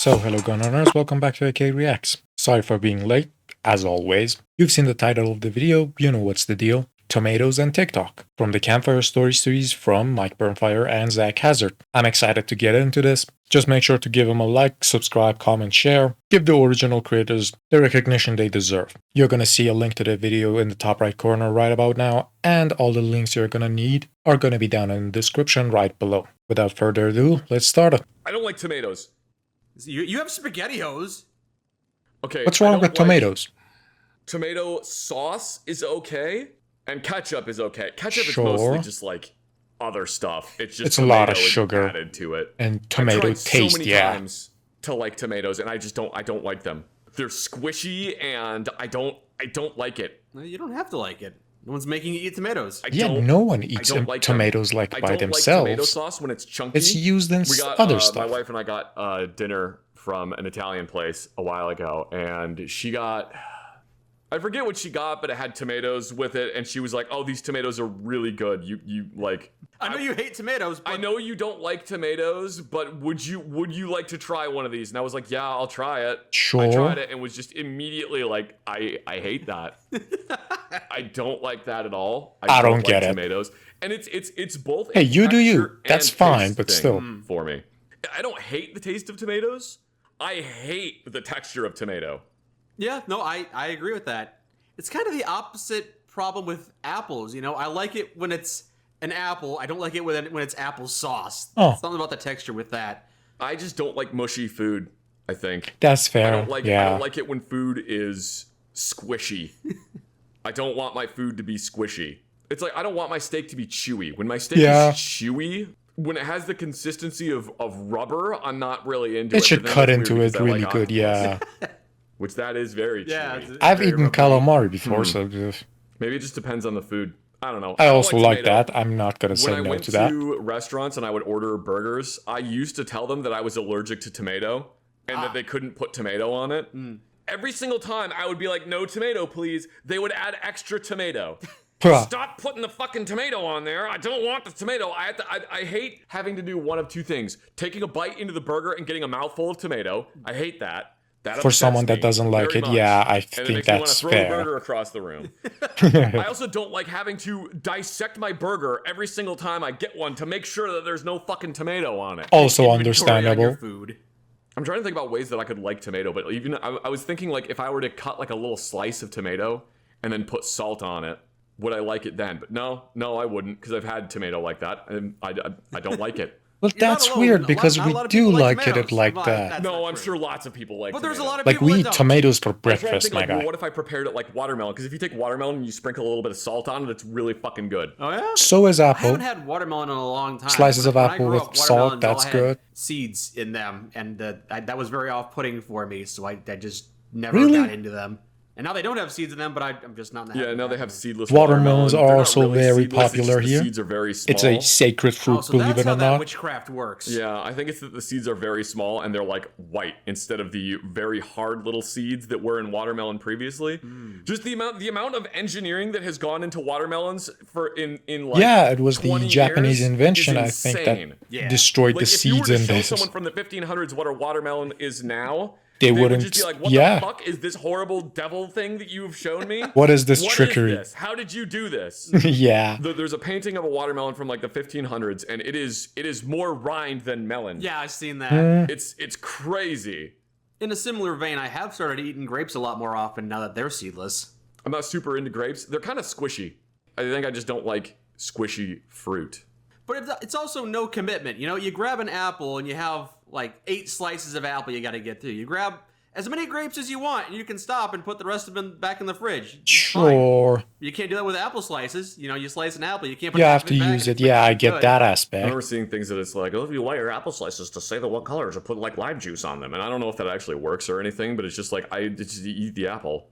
So hello Gunrunners, welcome back to AYYKAYY Reacts. Sorry for being late, as always. You've seen the title of the video, you know what's the deal. Tomatoes and TikTok, from the Campfire story series from mikeburnfire and Zach Hazard. I'm excited to get into this. Just make sure to give them a like, subscribe, comment, share. Give the original creators the recognition they deserve. You're gonna see a link to the video in the top right corner right about now, and all the links you're gonna need are gonna be down in the description right below. Without further ado, let's start it. I don't like tomatoes. You have SpaghettiOs. Okay. What's wrong with tomatoes? Tomato sauce is okay, and ketchup is okay. Ketchup is Sure. mostly just like other stuff. It's a lot of sugar added to it. and tomato I've tried taste, so many yeah. times to like tomatoes, and I don't like them. They're squishy, and I don't like it. You don't have to like it. No one's making you eat tomatoes. No one eats tomatoes like by themselves. I don't like tomato sauce when it's chunky. It's used in other stuff. My wife and I got dinner from an Italian place a while ago, and she got, I forget what she got, but it had tomatoes with it, and she was like, "Oh, these tomatoes are really good. You like." I know you hate tomatoes. But I know you don't like tomatoes, but would you like to try one of these? And I was like, "Yeah, I'll try it." Sure. I tried it and was just immediately like, I hate that. I don't like that at all. I don't get like it. Tomatoes, and it's both. Hey, you do you. texture That's and fine, taste but thing still. for me. I don't hate the taste of tomatoes. I hate the texture of tomato. yeah, no, I agree with that. It's kind of the opposite problem with apples. You know, I like it when it's an apple. I don't like it when it's apple sauce. Oh. Something about the texture with that. I just don't like mushy food. I think That's fair. I don't like it when food is squishy. I don't want my food to be squishy. It's like I don't want my steak to be chewy. When my steak is chewy, when it has the consistency of rubber, I'm not really into it. It should But then cut that's into weird it because I really like good, yeah. Which that is very chewy. Yeah, it's I've very eaten rubbery. calamari before, so Maybe it just depends on the food. I don't know. I don't also like tomato. that. I'm not gonna say When I no went to that. to restaurants and I would order burgers, I used to tell them that I was allergic to tomato and that they couldn't put tomato on it. Every single time I would be like, "No tomato, please." They would add extra tomato. Stop putting the fucking tomato on there. I don't want the tomato. I hate having to do one of two things. Taking a bite into the burger and getting a mouthful of tomato. I hate that. That For upsets someone that me doesn't like very it, much. yeah, I And it think makes me wanna that's throw the fair. burger across the room. I also don't like having to dissect my burger every single time I get one to make sure that there's no fucking tomato on it. Also Inventory on understandable. your food. I'm trying to think about ways that I could like tomato, but even I was thinking like if I were to cut like a little slice of tomato and then put salt on it, would I like it then? But no, I wouldn't, because I've had tomato like that and I don't like it. Well, You're not that's alone. weird Not because a we lot of do people like like it tomatoes. like Well, that. that's No, not I'm true. sure lots of people like But tomato. there's a lot of Like people we that eat don't. tomatoes for I was trying to breakfast, think, my like, well, guy. what if I prepared it like watermelon? Because if you take watermelon and you sprinkle a little bit of salt on it, it's really fucking good. Oh yeah. So is I apple. haven't had watermelon in a long time. Slices of When I apple grew with up, salt, watermelons all that's had good. Seeds in them, and that was very off-putting for me. So I just never Really? got into them. And now they don't have seeds in them, but I'm just not in the Yeah, habit now of they having have them. seedless Watermelons watermelon. are They're not also really very seedless, it's popular just here. The seeds are very small. It's a sacred fruit, Oh, so believe that's it how or that not. witchcraft works. Yeah, I think it's that the seeds are very small and they're like white instead of the very hard little seeds that were in watermelon previously. Just the amount of engineering that has gone into watermelons in like Yeah, it was the 20 Japanese years invention, I is think, insane. that Yeah. destroyed Like the if you were seeds to in show this. someone from the 1500s what a watermelon is now, They would wouldn't. just be like, "What Yeah. the fuck is this horrible devil thing that you've shown me? What is this What trickery? is this? How did you do this?" Yeah. There's a painting of a watermelon from like the 1500s, and it is more rind than melon. Yeah, I've seen that. It's crazy. In a similar vein, I have started eating grapes a lot more often now that they're seedless. I'm not super into grapes. They're kind of squishy. I think I just don't like squishy fruit. But it's also no commitment. You know, you grab an apple and you have like 8 slices of apple you got to get through. You grab as many grapes as you want, and you can stop and put the rest of them back in the fridge. It's fine. Sure. You can't do that with apple slices. You know, you slice an apple, you can't put You half have of to it back use in it. the Yeah, fridge. I get Good. that I aspect. remember seeing things that it's like, "Oh, if you light your apple slices to say that what colors, or put like lime juice on them." And I don't know if that actually works or anything, but it's just like I just eat the apple.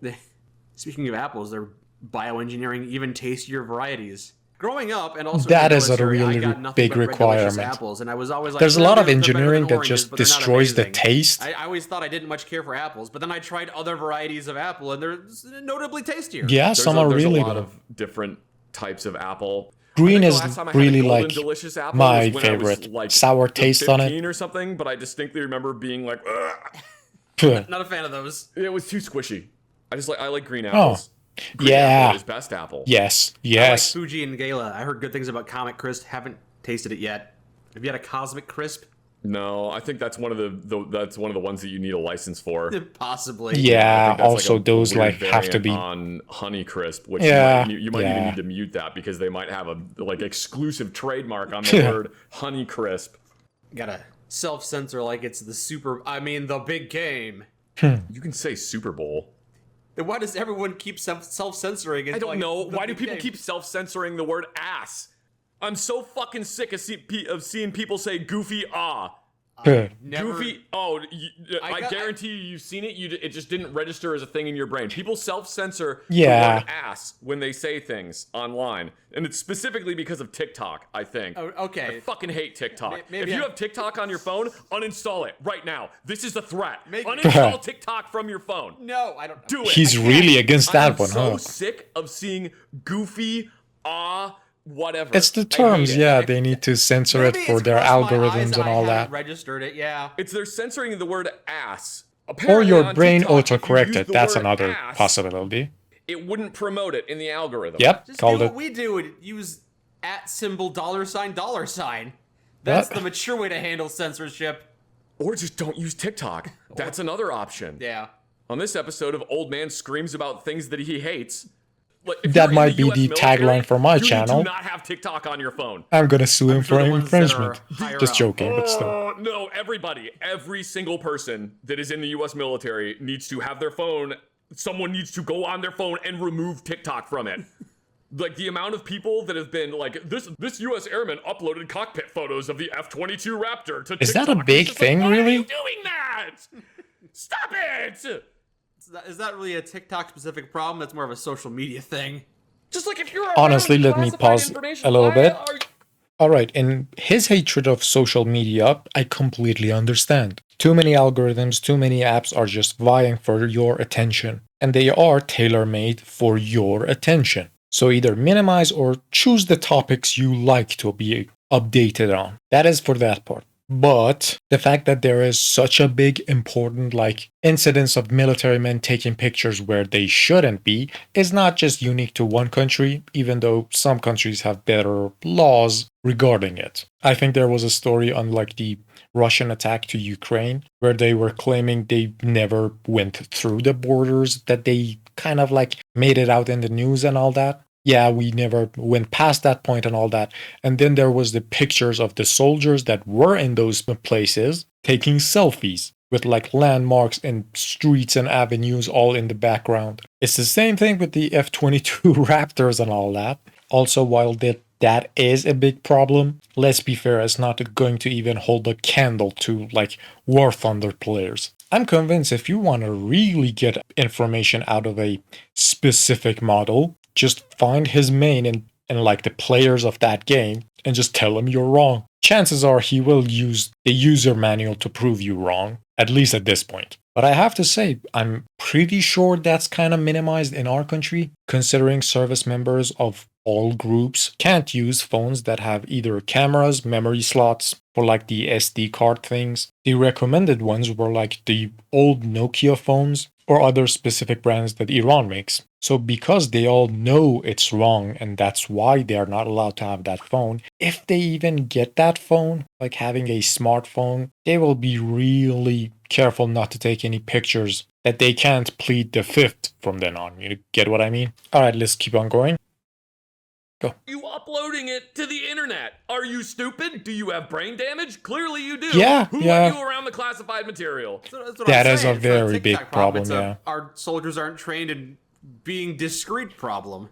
Speaking of apples, they're bioengineering even tastier varieties. Growing up, and also That in the is a military, really I got nothing big but red delicious requirement. apples, and I was always like, There's a lot of they're better engineering than that oranges, just but they're not destroys the amazing. taste. I always thought I didn't much care for apples, but then I tried other varieties of apple, and they're notably tastier. Yeah, some are There's really a lot good. of different types of apple. Green the is last time I had a really Golden like Delicious apple my was when I was, favorite. like, Sour taste on it. 15 or something, but I distinctly remember being like, ugh. Not a fan of those. It was too squishy. I like green apples. Green Yeah. apple is best apple. Yes, I like yes. Fuji and Gala. I heard good things about Comic Crisp. Haven't tasted it yet. Have you had a Cosmic Crisp? No, I think that's one of the ones that you need a license for. Possibly. I Yeah, think that's also like a those weird like have to variant be. on Honey Crisp, which Yeah, you might yeah. even need to mute that because they might have a like exclusive trademark on the word Honey Crisp. Gotta self-censor like it's the big game. You can say Super Bowl. Then why does everyone keep self-censoring? I don't know. Why do people keep self-censoring the word ass? I'm so fucking sick of seeing people say goofy Never. Goofy. Oh, I guarantee you've seen it. It just didn't register as a thing in your brain. People self-censor the word ass when they say things online, and it's specifically because of TikTok. I think. Oh, okay. I fucking hate TikTok. Maybe if you have TikTok on your phone, uninstall it right now. This is the threat. Maybe- Uninstall TikTok from your phone. No, I don't. Do it. He's really against that one, so huh? sick of seeing goofy, whatever. It's the I hate terms, it. yeah. They need to censor it Maybe for it's their crossed my eyes algorithms and all I that. haven't registered it. Yeah. It's they're censoring the word ass. Or Apparently your on brain TikTok, if you autocorrect use it. the That's word another ass, possibility. It wouldn't promote it in the algorithm. Yep, Just called do it. what we do. Use @ $$. That's What? the mature way to handle censorship. Or just don't use TikTok. That's another option. Yeah. On this episode of Old Man Screams About Things That He Hates, like, if That you're in might be US the military, tagline for my you channel. do not have TikTok on your phone. I'm gonna sue him sure for the ones that infringement. are higher Just up. joking, but still. Oh, no, everybody, every single person that is in the US military needs to have their phone. Someone needs to go on their phone and remove TikTok from it. Like the amount of people that have been like, this US airman uploaded cockpit photos of the F-22 Raptor to TikTok. Is that a big It's just thing, like, why really? are you doing that? Stop it! Is that really a TikTok specific problem? That's more of a social media thing. Just like if you're Honestly, around let me classified pause information, a little why bit. are you- Alright, in his hatred of social media, I completely understand. Too many algorithms, too many apps are just vying for your attention. And they are tailor-made for your attention. So either minimize or choose the topics you like to be updated on. That is for that part. But the fact that there is such a big, important, like, incidence of military men taking pictures where they shouldn't be is not just unique to one country, even though some countries have better laws regarding it. I think there was a story on, like, the Russian attack to Ukraine, where they were claiming they never went through the borders, that they kind of, like, made it out in the news and all that. Yeah, we never went past that point and all that. And then there was the pictures of the soldiers that were in those places taking selfies with like landmarks and streets and avenues all in the background. It's the same thing with the F-22 Raptors and all that. Also, while that is a big problem, let's be fair, it's not going to even hold a candle to like War Thunder players. I'm convinced if you want to really get information out of a specific model, just find his main and like the players of that game and just tell him you're wrong. Chances are he will use the user manual to prove you wrong, at least at this point. But I have to say, I'm pretty sure that's kind of minimized in our country, considering service members of all groups can't use phones that have either cameras, memory slots, or like the SD card things. The recommended ones were like the old Nokia phones or other specific brands that Iran makes. So because they all know it's wrong and that's why they are not allowed to have that phone, if they even get that phone, like having a smartphone, they will be really careful not to take any pictures that they can't plead the fifth from then on. You get what I mean? Alright, let's keep on going. Go. You uploading it to the internet? Are you stupid? Do you have brain damage? Clearly you do. Yeah, Who yeah. let you around the classified material? That's what That I'm is saying. a It's not very TikTok big problem, It's yeah. our soldiers aren't trained in being discreet problem.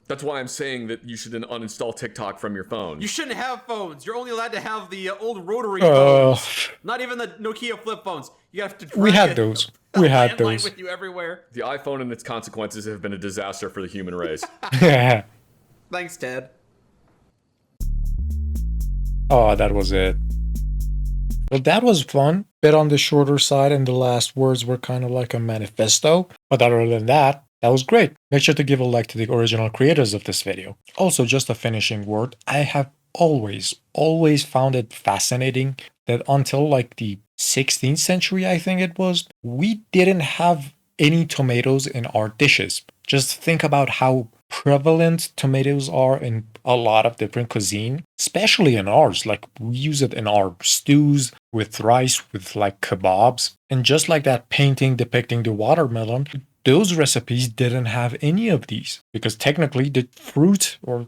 That's why I'm saying that you should uninstall TikTok from your phone. You shouldn't have phones. You're only allowed to have the old rotary Uh, phones. Not even the Nokia flip phones. You have to. We drag had a- those. a We had landline those. with you everywhere. The iPhone and its consequences have been a disaster for the human race. Thanks, Ted. Oh, that was it. Well, that was fun. Bit on the shorter side, and the last words were kind of like a manifesto. But other than that, That was great. Make sure to give a like to the original creators of this video. Also, just a finishing word, I have always found it fascinating that until like the 16th century, I think it was, we didn't have any tomatoes in our dishes. Just think about how prevalent tomatoes are in a lot of different cuisine, especially in ours. Like we use it in our stews, with rice, with like kebabs. And just like that painting depicting the watermelon, those recipes didn't have any of these because technically the fruit or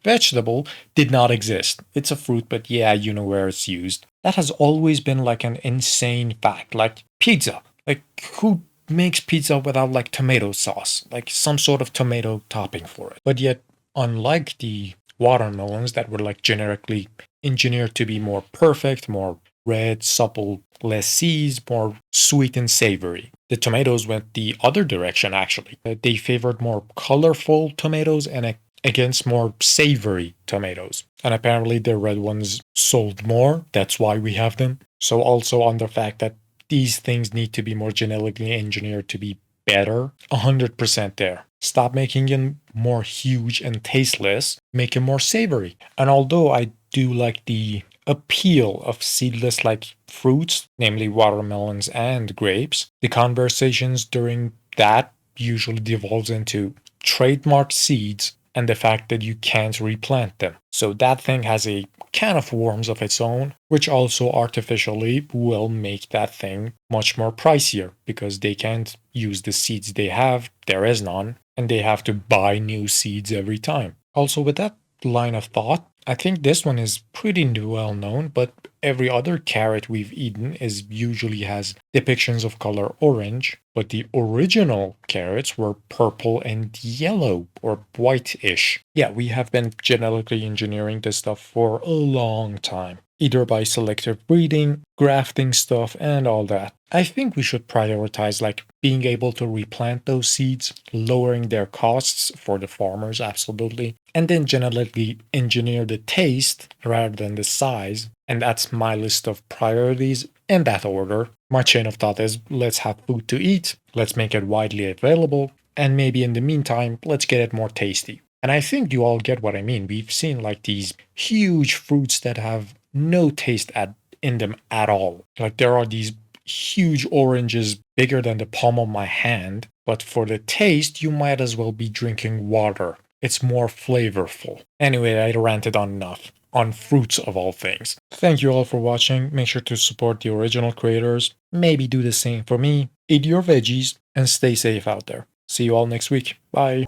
vegetable did not exist. It's a fruit, but yeah, you know where it's used. That has always been like an insane fact. Like pizza. Like who makes pizza without like tomato sauce, like some sort of tomato topping for it? But yet, unlike the watermelons that were like generically engineered to be more perfect, more red, supple, less seeds, more sweet and savory, the tomatoes went the other direction actually. They favored more colorful tomatoes and against more savory tomatoes. And apparently the red ones sold more. That's why we have them. So also on the fact that these things need to be more genetically engineered to be better, 100% there. Stop making them more huge and tasteless, make them more savory. And although I do like the appeal of seedless like fruits, namely watermelons and grapes, the conversations during that usually devolves into trademark seeds and the fact that you can't replant them. So that thing has a can of worms of its own, which also artificially will make that thing much more pricier because they can't use the seeds they have, there is none, and they have to buy new seeds every time. Also, with that line of thought, I think this one is pretty well known, but every other carrot we've eaten is usually has depictions of color orange, but the original carrots were purple and yellow or white-ish. Yeah, we have been genetically engineering this stuff for a long time, either by selective breeding, grafting stuff, and all that. I think we should prioritize like being able to replant those seeds, lowering their costs for the farmers, absolutely, and then genetically engineer the taste rather than the size. And that's my list of priorities in that order. My chain of thought is let's have food to eat, let's make it widely available, and maybe in the meantime, let's get it more tasty. And I think you all get what I mean. We've seen like these huge fruits that have no taste in them at all. Like there are these huge oranges bigger than the palm of my hand, but for the taste, you might as well be drinking water. It's more flavorful. Anyway, I ranted on enough. On fruits of all things. Thank you all for watching. Make sure to support the original creators. Maybe do the same for me. Eat your veggies and stay safe out there. See you all next week. Bye.